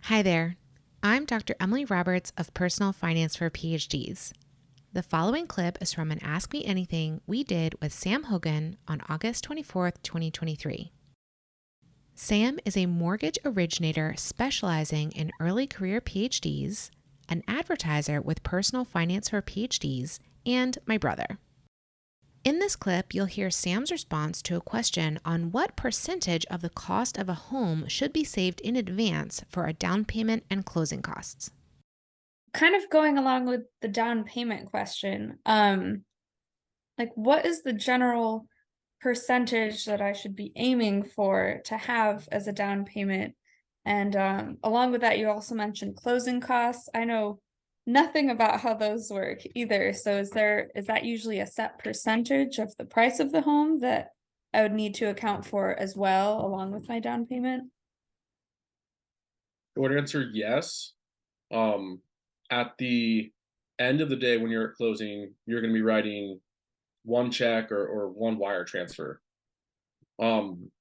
Hi there. I'm Dr. Emily Roberts of Personal Finance for PhDs. The following clip is from an Ask Me Anything we did with Sam Hogan on August 24th, 2023. Sam is a mortgage originator specializing in early career PhDs, an advertiser with Personal Finance for PhDs, and my brother. In this clip, you'll hear Sam's response to a question on what percentage of the cost of a home should be saved in advance for a down payment and closing costs. Kind of going along with the down payment question, what is the general percentage that I should be aiming for to have as a down payment? And along with that, you also mentioned closing costs. I know nothing about how those work either. So is that usually a set percentage of the price of the home that I would need to account for as well, along with my down payment? Short answer, yes. Um, at the end of the day, when you're at closing, you're going to be writing one check or one wire transfer. Um,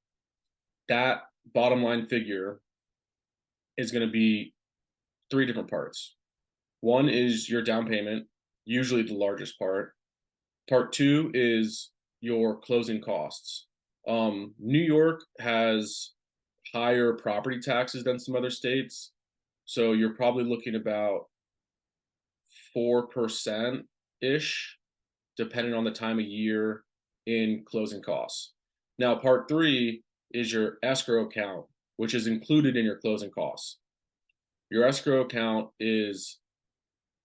that bottom line figure is going to be three different parts. One is your down payment, usually the largest part. Part two is your closing costs. New York has higher property taxes than some other states. So you're probably looking about 4% ish, depending on the time of year in closing costs. Now, part three is your escrow account, which is included in your closing costs. Your escrow account is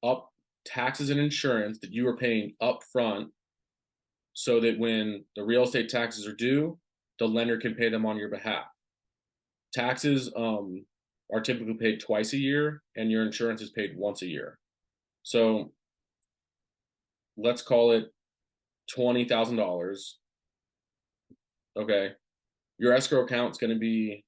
up taxes and insurance that you are paying up front so that when the real estate taxes are due, the lender can pay them on your behalf. Taxes are typically paid twice a year, and your insurance is paid once a year. So let's call it $20,000. Okay. Your escrow account is going to be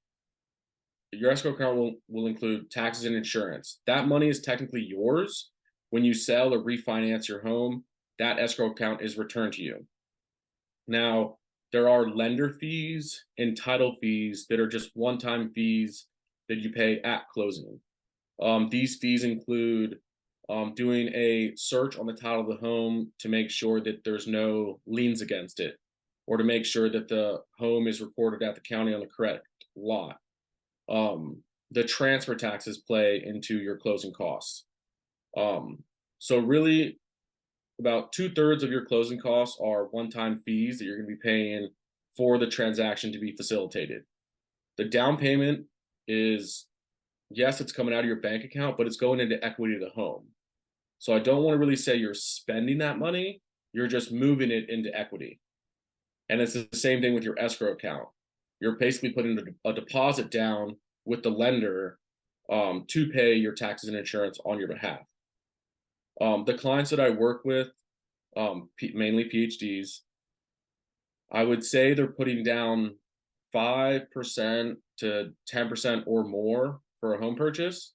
your escrow account will include taxes and insurance. That money is technically yours. When you sell or refinance your home, that escrow account is returned to you. Now, there are lender fees and title fees that are just one-time fees that you pay at closing. These fees include doing a search on the title of the home to make sure that there's no liens against it, or to make sure that the home is recorded at the county on the correct lot. The transfer taxes play into your closing costs. So really, about 2/3 of your closing costs are one-time fees that you're going to be paying for the transaction to be facilitated. The down payment is, yes, it's coming out of your bank account, but it's going into equity of the home. So I don't want to really say you're spending that money, you're just moving it into equity. And it's the same thing with your escrow account. You're basically putting a deposit down with the lender to pay your taxes and insurance on your behalf. The clients that I work with, mainly PhDs, I would say they're putting down 5% to 10% or more for a home purchase.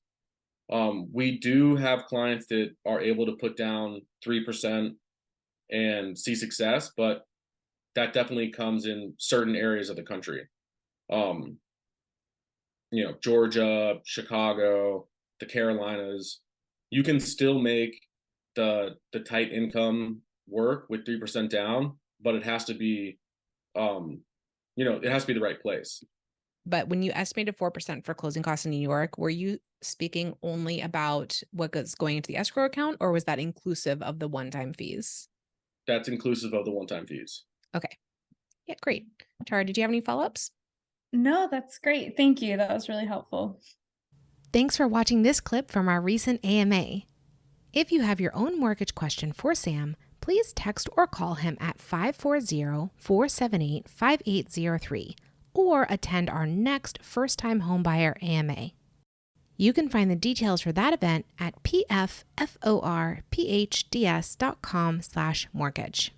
We do have clients that are able to put down 3% and see success, but that definitely comes in certain areas of the country. Um, Georgia, Chicago, the Carolinas, you can still make the tight income work with 3% down, but it has to be, it has to be the right place. But when you estimated 4% for closing costs in New York, were you speaking only about what was going into the escrow account, or was that inclusive of the one-time fees? That's inclusive of the one-time fees. Okay. Yeah, great. Tara, did you have any follow-ups? No, that's great. Thank you. That was really helpful. Thanks for watching this clip from our recent AMA. If you have your own mortgage question for Sam, please text or call him at 540-478-5803 or attend our next first-time homebuyer AMA. You can find the details for that event at pfforphds.com/mortgage.